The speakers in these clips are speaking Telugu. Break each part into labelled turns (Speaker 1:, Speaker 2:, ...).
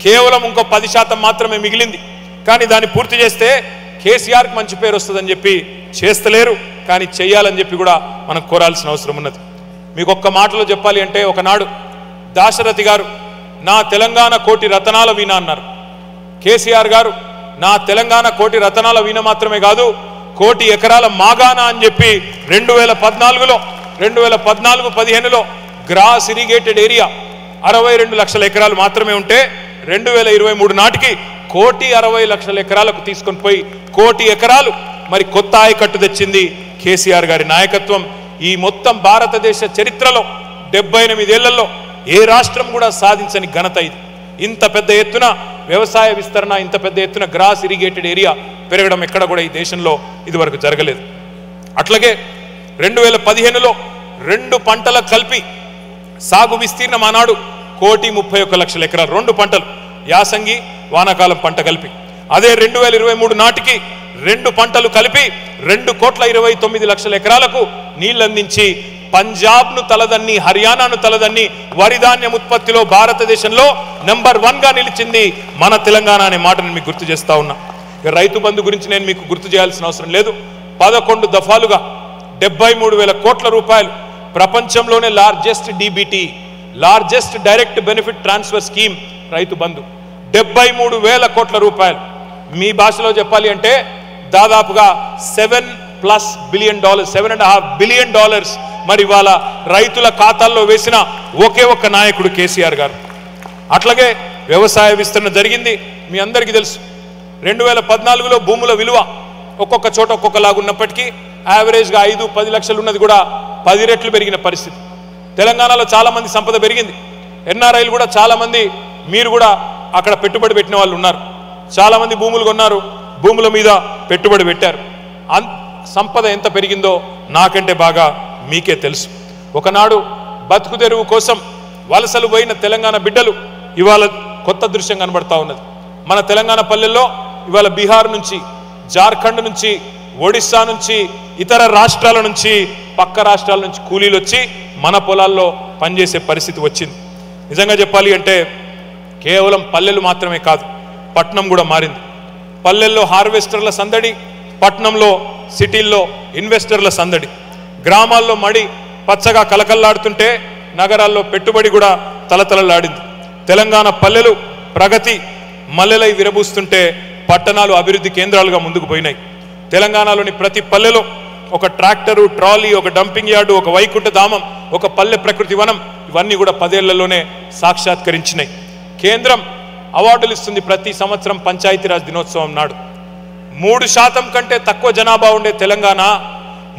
Speaker 1: కేవలం ఇంకో 10% మాత్రమే మిగిలింది. కానీ దాన్ని పూర్తి చేస్తే కేసీఆర్కి మంచి పేరు వస్తుందని చెప్పి చేస్తలేరు. కానీ చెయ్యాలని చెప్పి కూడా మనం కోరాల్సిన అవసరం ఉన్నది. మీకు ఒక్క మాటలో చెప్పాలి అంటే, ఒకనాడు దాశరథి గారు నా తెలంగాణ కోటి రతనాల వీణ అన్నారు. కేసీఆర్ గారు నా తెలంగాణ కోటి రతనాల వీణ మాత్రమే కాదు, కోటి ఎకరాల మాగాణ అని చెప్పి 2014-15లో గ్రాస్ ఇరిగేటెడ్ ఏరియా 62 లక్షల ఎకరాలు మాత్రమే ఉంటే 2023 నాటికి 1,60,00,000 ఎకరాలకు తీసుకొని పోయి 1,00,00,000 ఎకరాలు మరి కొత్త ఆయకట్టు తెచ్చింది కేసీఆర్ గారి నాయకత్వం. ఈ మొత్తం భారతదేశ చరిత్రలో 78 ఏళ్లలో ఏ రాష్ట్రం కూడా సాధించని ఘనత ఇది. ఇంత పెద్ద ఎత్తున వ్యవసాయ విస్తరణ, ఇంత పెద్ద ఎత్తున గ్రాస్ ఇరిగేటెడ్ ఏరియా పెరగడం ఎక్కడ కూడా ఈ దేశంలో ఇదివరకు జరగలేదు. అట్లాగే 2015లో 2 పంటల కలిపి సాగు విస్తీర్ణం ఆనాడు 1,31,00,000 ఎకరాలు, 2 పంటలు, యాసంగి వానాకాలం పంట కలిపి. అదే 2023 నాటికి 2 పంటలు కలిపి 2,29,00,000 ఎకరాలకు నీళ్లందించి పంజాబ్ను తలదన్ని, హర్యానాను తలదన్ని వరి ధాన్యం ఉత్పత్తిలో భారతదేశంలో నెంబర్ 1గా నిలిచింది మన తెలంగాణ అనే మాటను మీకు గుర్తు చేస్తా ఉన్నా. రైతు బంధు గురించి నేను మీకు గుర్తు చేయాల్సిన అవసరం లేదు. 11 దఫాలుగా 73,000 కోట్ల రూపాయలు, ప్రపంచంలోనే largest DBT, largest direct benefit transfer scheme Rythu Bandhu, 73,000 కోట్ల రూపాయలు. మీ భాషలో చెప్పాలి అంటే దాదాపుగా $7+ బిలియన్, $7.5 బిలియన్ మరి వాళ్ళ రైతుల ఖాతాల్లో వేసిన ఒకే ఒక్క నాయకుడు కేసీఆర్ గారు. అట్లాగే వ్యవసాయ విస్తరణ జరిగింది. మీ అందరికీ తెలుసు, 2014లో భూముల విలువ ఒక్కొక్క చోట ఒక్కొక్కలాగా ఉన్నప్పటికీ యావరేజ్గా 5-10 లక్షలు ఉన్నది కూడా 10 రెట్లు పెరిగిన పరిస్థితి. తెలంగాణలో చాలా మంది సంపద పెరిగింది. NRIలు కూడా చాలా మంది, మీరు కూడా అక్కడ పెట్టుబడి పెట్టిన వాళ్ళు ఉన్నారు. చాలా మంది భూములు కొన్నారు, భూముల మీద పెట్టుబడి పెట్టారు. సంపద ఎంత పెరిగిందో నాకంటే బాగా మీకే తెలుసు. ఒకనాడు బతుకు తెరువు కోసం వలసలు పోయిన తెలంగాణ బిడ్డలు ఇవాళ కొత్త దృశ్యం కనబడతా ఉన్నది. మన తెలంగాణ పల్లెల్లో ఇవాళ బీహార్ నుంచి, జార్ఖండ్ నుంచి, ఒడిస్సా నుంచి, ఇతర రాష్ట్రాల నుంచి, పక్క రాష్ట్రాల నుంచి కూలీలు వచ్చి మన పొలాల్లో పనిచేసే పరిస్థితి వచ్చింది. నిజంగా చెప్పాలి అంటే కేవలం పల్లెలు మాత్రమే కాదు, పట్నం కూడా మారింది. పల్లెల్లో హార్వెస్టర్ల సందడి, పట్నంలో సిటీల్లో ఇన్వెస్టర్ల సందడి. గ్రామాల్లో మడి పచ్చగా కలకల్లాడుతుంటే నగరాల్లో పెట్టుబడి కూడా తలతలలాడింది. తెలంగాణ పల్లెలు ప్రగతి మల్లెలై విరబూస్తుంటే పట్టణాలు అభివృద్ధి కేంద్రాలుగా ముందుకు పోయినాయి. తెలంగాణలోని ప్రతి పల్లెలో ఒక ట్రాక్టరు, ట్రాలీ, ఒక డంపింగ్ యార్డు, ఒక వైకుంఠ ధామం, ఒక పల్లె ప్రకృతి వనం, ఇవన్నీ కూడా 10 ఏళ్లలోనే సాక్షాత్కరించినాయి. కేంద్రం అవార్డులు ఇస్తుంది ప్రతి సంవత్సరం పంచాయతీరాజ్ దినోత్సవం నాడు. 3% కంటే తక్కువ జనాభా ఉండే తెలంగాణ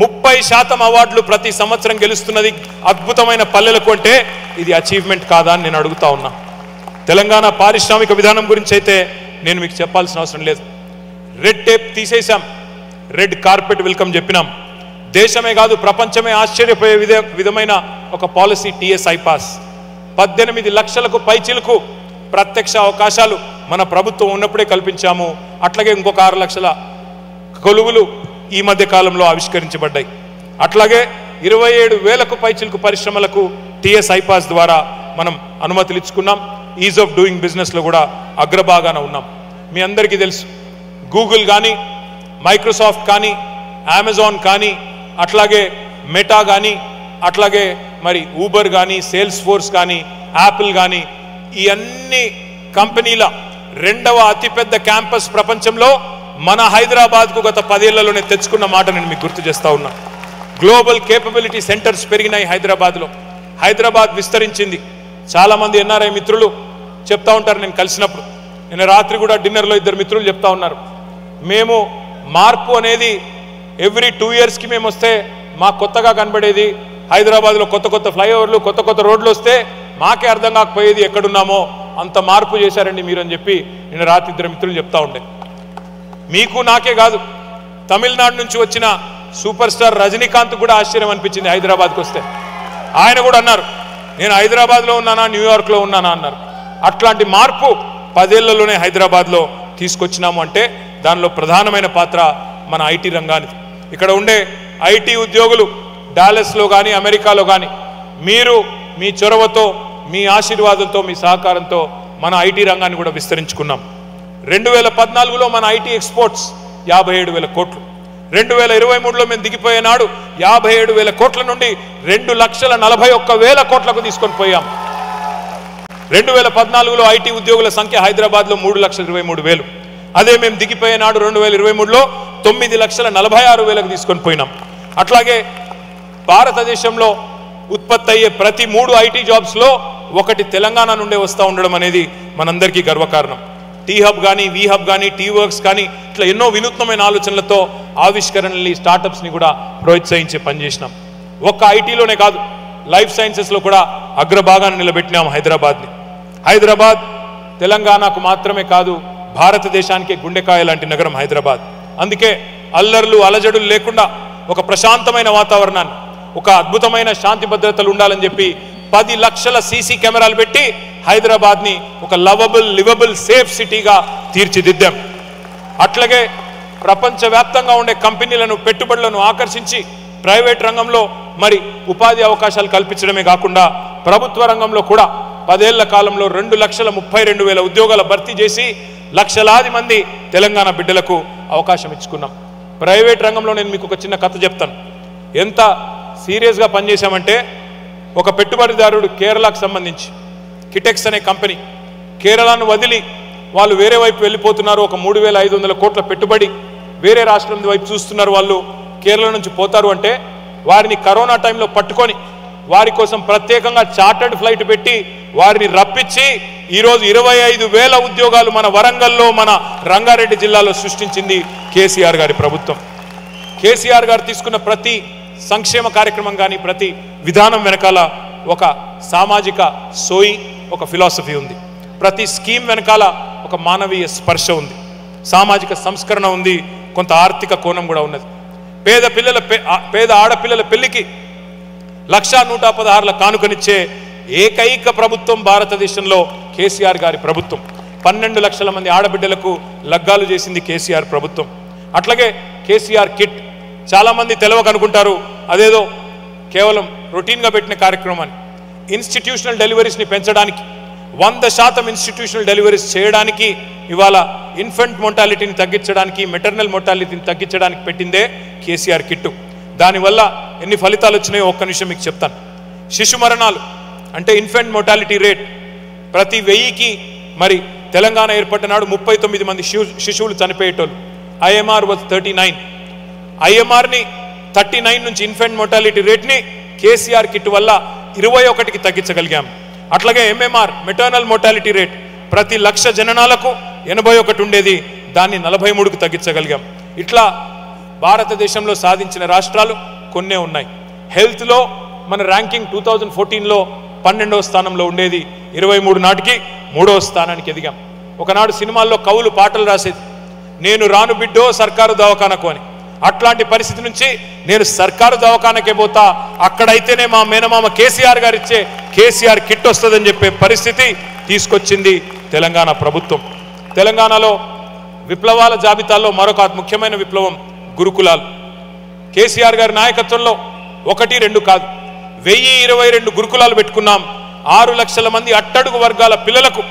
Speaker 1: 30% అవార్డులు ప్రతి సంవత్సరం గెలుస్తున్నది అద్భుతమైన పల్లెలకు అంటే ఇది అచీవ్మెంట్ కాదా అని నేను అడుగుతా ఉన్నా. తెలంగాణ పారిశ్రామిక విధానం గురించి అయితే నేను మీకు చెప్పాల్సిన అవసరం లేదు. రెడ్ టేప్ తీసేశాం, రెడ్ కార్పెట్ వెల్కమ్ చెప్పినాం. దేశమే కాదు ప్రపంచమే ఆశ్చర్యపోయే విధమైన ఒక పాలసీ TS ఐపాస్. 18 లక్షలకు పైచిలకు ప్రత్యక్ష అవకాశాలు మన ప్రభుత్వం ఉన్నప్పుడే కల్పించాము. అట్లాగే ఇంకొక 6 లక్షల కొలువులు ఈ మధ్య కాలంలో ఆవిష్కరించబడ్డాయి. అట్లాగే 27,000కు పైచిలకు పరిశ్రమలకు TS ఐపాస్ ద్వారా మనం అనుమతులు ఇచ్చుకున్నాం. ఈజ్ ఆఫ్ డూయింగ్ బిజినెస్లో కూడా అగ్రభాగాన ఉన్నాం. మీ అందరికీ తెలుసు, గూగుల్ కానీ, మైక్రోసాఫ్ట్ కానీ, అమెజాన్ కానీ, అట్లాగే మెటా కానీ, అట్లాగే మరి ఊబర్ కానీ, సేల్స్ ఫోర్స్ కానీ, యాపిల్ కానీ, ఈ అన్ని కంపెనీల 2వ అతిపెద్ద క్యాంపస్ ప్రపంచంలో మన హైదరాబాద్కు గత 10 ఏళ్లలోనే తెచ్చుకున్న మాట నేను మీకు గుర్తు చేస్తా ఉన్నా. గ్లోబల్ కేపబిలిటీ సెంటర్స్ పెరిగినాయి హైదరాబాద్లో. హైదరాబాద్ విస్తరించింది. చాలామంది NRI మిత్రులు చెప్తా ఉంటారు నేను కలిసినప్పుడు. నిన్న రాత్రి కూడా డిన్నర్లో 2 మిత్రులు చెప్తా ఉన్నారు, మేము మార్పు అనేది ఎవ్రీ 2 ఇయర్స్కి మేము వస్తే మాకు కొత్తగా కనబడేది. హైదరాబాద్లో కొత్త కొత్త ఫ్లైఓవర్లు, కొత్త కొత్త రోడ్లు వస్తే మాకే అర్థం కాకపోయేది ఎక్కడున్నామో, అంత మార్పు చేశారండి మీరు అని చెప్పి నిన్న రాత్రి 2 మిత్రులు చెప్తా ఉండే. మీకు నాకే కాదు, తమిళనాడు నుంచి వచ్చిన సూపర్ స్టార్ రజనీకాంత్ కూడా ఆశ్చర్యం అనిపించింది హైదరాబాద్కి వస్తే. ఆయన కూడా అన్నారు, నేను హైదరాబాద్లో ఉన్నానా, న్యూయార్క్లో ఉన్నానా అన్నారు. అట్లాంటి మార్పు 10 ఏళ్లలోనే హైదరాబాద్లో తీసుకొచ్చినాము అంటే దానిలో ప్రధానమైన పాత్ర మన IT రంగానికి. ఇక్కడ ఉండే IT ఉద్యోగులు డాలస్లో కానీ, అమెరికాలో కానీ మీరు మీ చొరవతో, మీ ఆశీర్వాదంతో, మీ సహకారంతో మన ఐటీ రంగాన్ని కూడా విస్తరించుకున్నాం. 2014లో మన ఐటీ ఎక్స్పోర్ట్స్ 57,000 కోట్లు. 2023లో మేము దిగిపోయే నాడు 57,000 కోట్ల నుండి 2,41,000 కోట్లకు తీసుకొని పోయాం. 2014లో ఐటీ ఉద్యోగుల సంఖ్య హైదరాబాద్లో 3,23,000. అదే మేము దిగిపోయే నాడు 2023లో 9,46,000కు తీసుకొని పోయినాం. అట్లాగే భారతదేశంలో ఉత్పత్తి అయ్యే ప్రతి 3 ఐటీ జాబ్స్లో ఒకటి తెలంగాణ నుండే వస్తూ ఉండడం అనేది మనందరికీ గర్వకారణం. టీ హబ్ కానీ, వి హబ్ కానీ, టీ వర్క్స్ కానీ, ఇట్లా ఎన్నో వినూత్నమైన ఆలోచనలతో ఆవిష్కరణల్ని, స్టార్టప్స్ని కూడా ప్రోత్సహించే పనిచేసినాం. ఒక్క ఐటీలోనే కాదు, లైఫ్ సైన్సెస్లో కూడా అగ్రభాగాన్ని నిలబెట్టినాం హైదరాబాద్ని. హైదరాబాద్ తెలంగాణకు మాత్రమే కాదు, భారతదేశానికి గుండెకాయ లాంటి నగరం హైదరాబాద్. అందుకే అల్లర్లు అలజడులు లేకుండా ఒక ప్రశాంతమైన వాతావరణాన్ని, ఒక అద్భుతమైన శాంతి భద్రతలు ఉండాలని చెప్పి 10 లక్షల సీసీ కెమెరాలు పెట్టి హైదరాబాద్ని ఒక లవబుల్, లివబుల్, సేఫ్ సిటీగా తీర్చిదిద్దాం. అట్లాగే ప్రపంచవ్యాప్తంగా ఉండే కంపెనీలను, పెట్టుబడులను ఆకర్షించి ప్రైవేట్ రంగంలో మరి ఉపాధి అవకాశాలు కల్పించడమే కాకుండా ప్రభుత్వ రంగంలో కూడా 10 ఏళ్ల కాలంలో 2,32,000 ఉద్యోగాల భర్తీ చేసి లక్షలాది మంది తెలంగాణ బిడ్డలకు అవకాశం ఇచ్చుకున్నాం. ప్రైవేట్ రంగంలో నేను మీకు ఒక చిన్న కథ చెప్తాను. ఎంత సీరియస్గా పనిచేశామంటే, ఒక పెట్టుబడిదారుడు కేరళకు సంబంధించి కిటెక్స్ అనే కంపెనీ, కేరళను వదిలి వాళ్ళు వేరే వైపు వెళ్ళిపోతున్నారు. ఒక 3,500 కోట్ల పెట్టుబడి వేరే రాష్ట్రం వైపు చూస్తున్నారు. వాళ్ళు కేరళ నుంచి పోతారు అంటే వారిని కరోనా టైంలో పట్టుకొని వారి కోసం ప్రత్యేకంగా చార్టర్డ్ ఫ్లైట్ పెట్టి వారిని రప్పించి ఈరోజు 25,000 ఉద్యోగాలు మన వరంగల్లో, మన రంగారెడ్డి జిల్లాలో సృష్టించింది కేసీఆర్ గారి ప్రభుత్వం. కేసీఆర్ గారు తీసుకున్న ప్రతి సంక్షేమ కార్యక్రమం కానీ, ప్రతి విధానం వెనకాల ఒక సామాజిక సోయి, ఒక ఫిలాసఫీ ఉంది. ప్రతి స్కీమ్ వెనకాల ఒక మానవీయ స్పర్శ ఉంది, సామాజిక సంస్కరణ ఉంది, కొంత ఆర్థిక కోణం కూడా ఉన్నది. పేద ఆడపిల్లల పెళ్లికి 1,116,000 కానుకనిచ్చే ఏకైక ప్రభుత్వం భారతదేశంలో కేసీఆర్ గారి ప్రభుత్వం. 12 లక్షల మంది ఆడబిడ్డలకు లగ్గాలు చేసింది కేసీఆర్ ప్రభుత్వం. అట్లాగే కేసీఆర్ కిట్, చాలామంది తెలవకనుకుంటారు అదేదో కేవలం రొటీన్గా పెట్టిన కార్యక్రమాన్ని. ఇన్స్టిట్యూషనల్ డెలివరీస్ని పెంచడానికి, 100% ఇన్స్టిట్యూషనల్ డెలివరీస్ చేయడానికి, ఇవాళ ఇన్ఫెంట్ మోర్టాలిటీని తగ్గించడానికి, మెటర్నల్ మోర్టాలిటీని తగ్గించడానికి పెట్టిందే కేసీఆర్ కిట్టు. దానివల్ల ఎన్ని ఫలితాలు వచ్చినాయో ఒక్క నిమిషం మీకు చెప్తాను. శిశు మరణాలు అంటే ఇన్ఫెంట్ మోర్టాలిటీ రేట్ ప్రతి 1000కి మరి తెలంగాణ ఏర్పడిన నాడు 39 మంది శిశువులు చనిపోయేటోళ్ళు. IMR was 39. ఐఎంఆర్ని 39 నుంచి ఇన్ఫెంట్ మోర్టాలిటీ రేట్ని కేసీఆర్ కిట్ వల్ల 21కి తగ్గించగలిగాం. అట్లాగే ఎంఎంఆర్ మెటర్నల్ మోర్టాలిటీ రేట్ ప్రతి 1,00,000 జననాలకు 81 ఉండేది, దాన్ని 43కి తగ్గించగలిగాం. ఇట్లా భారతదేశంలో సాధించిన రాష్ట్రాలు కొన్నే ఉన్నాయి. హెల్త్లో మన ర్యాంకింగ్ 2014లో 12వ స్థానంలో ఉండేది, 23 నాటికి 3వ స్థానానికి ఎదిగాం. ఒకనాడు సినిమాల్లో కవులు పాటలు రాసేది, నేను రాను బిడ్డో సర్కారు దవాఖానకు అని. అట్లాంటి పరిస్థితి నుంచి నేను సర్కారు దవాఖానకే పోతా, అక్కడైతేనే మా మేనమామ కేసీఆర్ గారు ఇచ్చే కేసీఆర్ కిట్ వస్తుందని చెప్పే పరిస్థితి తీసుకొచ్చింది తెలంగాణ ప్రభుత్వం. తెలంగాణలో విప్లవాల జాబితాలో మరొక ముఖ్యమైన విప్లవం గురుకులాలు. కేసీఆర్ గారి నాయకత్వంలో 1, 2 కాదు, 1022 గురుకులాలు పెట్టుకున్నాం. 6 లక్షల మంది అట్టడుగు వర్గాల పిల్లలకు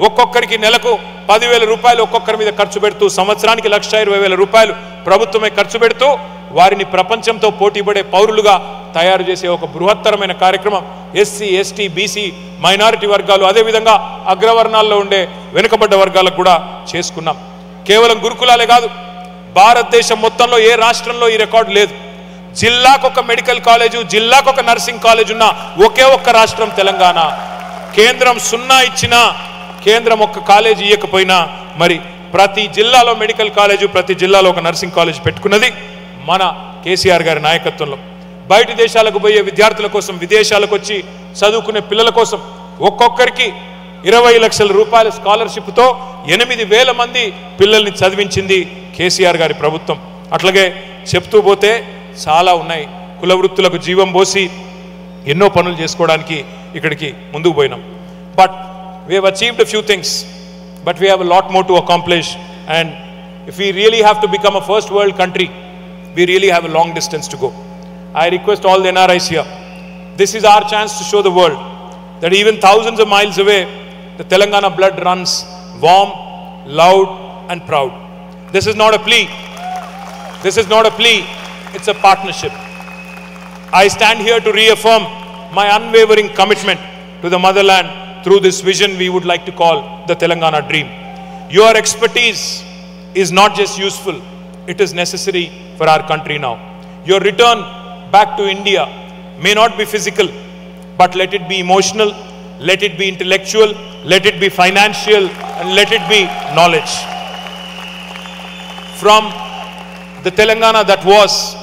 Speaker 1: ఒక్కొక్కరికి నెలకు 10,000 రూపాయలు ఒక్కొక్కరి మీద ఖర్చు పెడుతూ, సంవత్సరానికి 1,20,000 రూపాయలు ప్రభుత్వమే ఖర్చు పెడుతూ వారిని ప్రపంచంతో పోటీపడే పౌరులుగా తయారు చేసే ఒక బృహత్తరమైన కార్యక్రమం ఎస్సీ, ఎస్టీ, బీసీ, మైనారిటీ వర్గాలు, అదేవిధంగా అగ్రవర్ణాల్లో ఉండే వెనుకబడ్డ వర్గాలకు కూడా చేసుకున్నాం. కేవలం గురుకులాలే కాదు, భారతదేశం మొత్తంలో ఏ రాష్ట్రంలో ఈ రికార్డు లేదు. జిల్లాకు ఒక మెడికల్ కాలేజు, జిల్లాకు ఒక నర్సింగ్ కాలేజ్ ఉన్న ఒకే ఒక్క రాష్ట్రం తెలంగాణ. కేంద్రం 0 ఇచ్చినా, కేంద్రం ఒక్క కాలేజీ ఇవ్వకపోయినా మరి ప్రతి జిల్లాలో మెడికల్ కాలేజు, ప్రతి జిల్లాలో ఒక నర్సింగ్ కాలేజ్ పెట్టుకున్నది మన కేసీఆర్ గారి నాయకత్వంలో. బయట దేశాలకు పోయే విద్యార్థుల కోసం, విదేశాలకు వచ్చి చదువుకునే పిల్లల కోసం ఒక్కొక్కరికి 20 లక్షల రూపాయల స్కాలర్షిప్తో 8,000 మంది పిల్లల్ని చదివించింది కేసీఆర్ గారి ప్రభుత్వం. అట్లాగే చెప్తూ పోతే చాలా ఉన్నాయి. కుల వృత్తులకు జీవం పోసి ఎన్నో పనులు చేసుకోవడానికి ఇక్కడికి ముందుకు పోయినాం. But we have achieved a few things, but we have a lot more to accomplish, and if we really have to become a first world country, we really have a long distance to go. I request all the NRIs here, this is our chance to show the world that even thousands of miles away the Telangana blood runs warm, loud and proud. This is not a plea. This is not a plea. It's a partnership. I stand here to reaffirm my unwavering commitment to the motherland through this vision we would like to call the Telangana dream. Your expertise is not just useful, it is necessary for our country now. Your return back to India may not be physical, but let it be emotional, let it be intellectual, let it be financial, and let it be knowledge. From the Telangana that was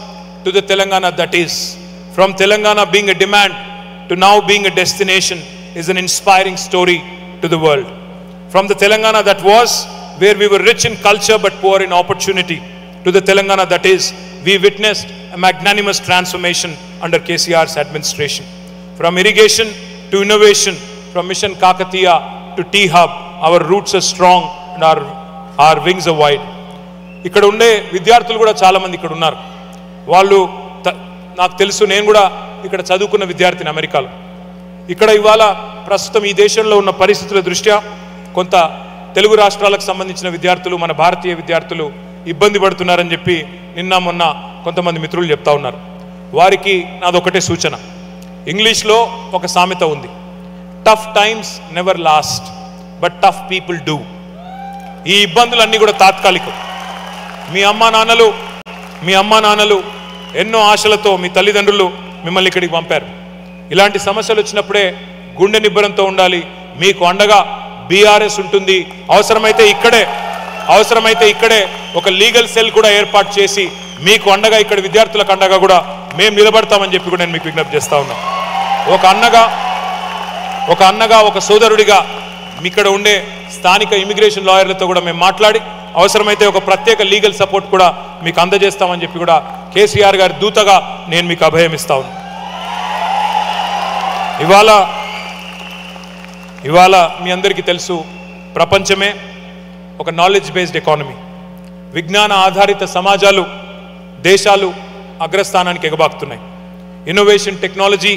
Speaker 1: to the Telangana that is, from Telangana being a demand to now being a destination is an inspiring story to the world. From the Telangana that was, where we were rich in culture but poor in opportunity, to the Telangana that is, we witnessed a magnanimous transformation under KCR's administration. From irrigation to innovation, from Mission Kakatiya to T-Hub, our roots are strong and our wings are wide. ఇక్కడ ఉండే విద్యార్థులు కూడా చాలామంది ఇక్కడ ఉన్నారు. వాళ్ళు నాకు తెలుసు, నేను కూడా ఇక్కడ చదువుకున్న విద్యార్థిని అమెరికాలో. ఇక్కడ ఇవాళ ప్రస్తుతం ఈ దేశంలో ఉన్న పరిస్థితుల దృష్ట్యా కొంత తెలుగు రాష్ట్రాలకు సంబంధించిన విద్యార్థులు, మన భారతీయ విద్యార్థులు ఇబ్బంది పడుతున్నారని చెప్పి నిన్న మొన్న కొంతమంది మిత్రులు చెప్తా ఉన్నారు. వారికి నాదొకటే సూచన. ఇంగ్లీష్లో ఒక సామెత ఉంది, tough times never lost but tough people do. ఈ ఇబ్బందులన్నీ కూడా తాత్కాలికం. మీ అమ్మా నాన్నలు ఎన్నో ఆశలతో మీ తల్లిదండ్రులు మిమ్మల్ని ఇక్కడికి పంపారు. ఇలాంటి సమస్యలు వచ్చినప్పుడే గుండె నిబ్బరంతో ఉండాలి. మీకు అండగా బీఆర్ఎస్ ఉంటుంది. అవసరమైతే ఇక్కడే ఒక లీగల్ సెల్ కూడా ఏర్పాటు చేసి మీకు అండగా, ఇక్కడ విద్యార్థులకు అండగా కూడా మేము నిలబడతామని చెప్పి కూడా నేను మీకు విజ్ఞప్తి చేస్తా ఉన్నా. ఒక అన్నగా ఒక సోదరుడిగా ఇక్కడ ఉండే స్థానిక ఇమిగ్రేషన్ లాయర్లతో కూడా మేము మాట్లాడి అవసరమైతే ఒక ప్రత్యేక లీగల్ సపోర్ట్ కూడా మీకు అందజేస్తామని చెప్పి కూడా కేసీఆర్ గారి దూతగా నేను మీకు అభయం ఇస్తా ఉన్నా. ఇవాళ మీ అందరికీ తెలుసు, ప్రపంచమే ఒక నాలెడ్జ్ బేస్డ్ ఎకానమీ, విజ్ఞాన ఆధారిత సమాజాలు, దేశాలు అగ్రస్థానానికి ఎగబాకుతున్నాయి. ఇన్నోవేషన్, టెక్నాలజీ,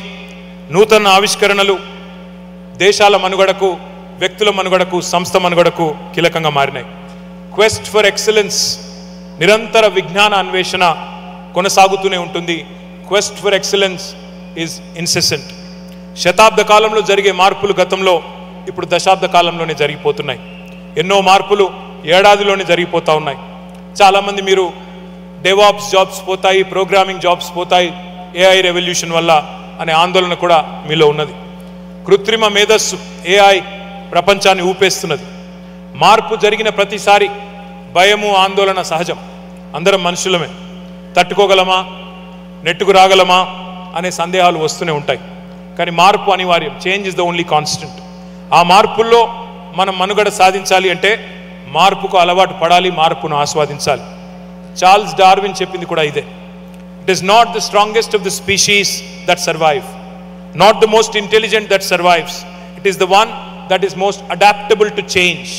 Speaker 1: నూతన ఆవిష్కరణలు దేశాల మనుగడకు, వ్యక్తుల మనుగడకు, సంస్థ మనుగడకు కీలకంగా మారినాయి. క్వెస్ట్ ఫర్ ఎక్సలెన్స్, నిరంతర విజ్ఞాన అన్వేషణ కొనసాగుతూనే ఉంటుంది. Quest for excellence is incessant. శతాబ్ద కాలంలో జరిగే మార్పులు గతంలో ఇప్పుడు దశాబ్ద కాలంలోనే జరిగిపోతున్నాయి. ఎన్నో మార్పులు ఏడాదిలోనే జరిగిపోతూ ఉన్నాయి. చాలామంది మీరు డెవాప్స్ జాబ్స్ పోతాయి, ప్రోగ్రామింగ్ జాబ్స్ పోతాయి ఏఐ రెవల్యూషన్ వల్ల అనే ఆందోళన కూడా మీలో ఉన్నది. కృత్రిమ మేధస్సు ఏఐ ప్రపంచాన్ని ఊపేస్తున్నది. మార్పు జరిగిన ప్రతిసారి భయము, ఆందోళన సహజం. అందరం మనుషులమే. తట్టుకోగలమా, నెట్టుకు రాగలమా అనే సందేహాలు వస్తూనే ఉంటాయి. కానీ మార్పు అనివార్యం. Change is the only constant. ఆ మార్పుల్లో మనం మనుగడ సాధించాలి అంటే మార్పుకు అలవాటు పడాలి, మార్పును ఆస్వాదించాలి. చార్ల్స్ డార్విన్ చెప్పింది కూడా ఇదే. It is not the strongest of the species that survive, not the most intelligent that survives, it is the one that is most adaptable to change.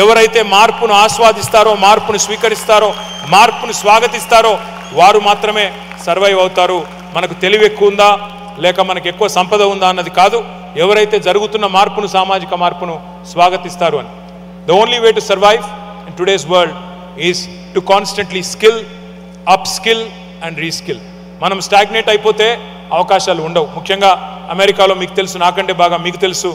Speaker 1: ఎవరైతే మార్పును ఆస్వాదిస్తారో, మార్పును స్వీకరిస్తారో, మార్పును స్వాగతిస్తారో వారు మాత్రమే సర్వైవ్ అవుతారు. మనకు తెలివి ఎక్కువ ఉందా లేక మనకు ఎక్కువ సంపద ఉందా అన్నది కాదు, ఎవరైతే జరుగుతున్న మార్పును, సామాజిక మార్పును స్వాగతిస్తారు అని. The only way to survive in today's world is to constantly skill, up skill and reskill. మనం స్టాగ్నేట్ అయిపోతే అవకాశాలు ఉండవు. ముఖ్యంగా అమెరికాలో మీకు తెలుసు, నాకంటే బాగా మీకు తెలుసు,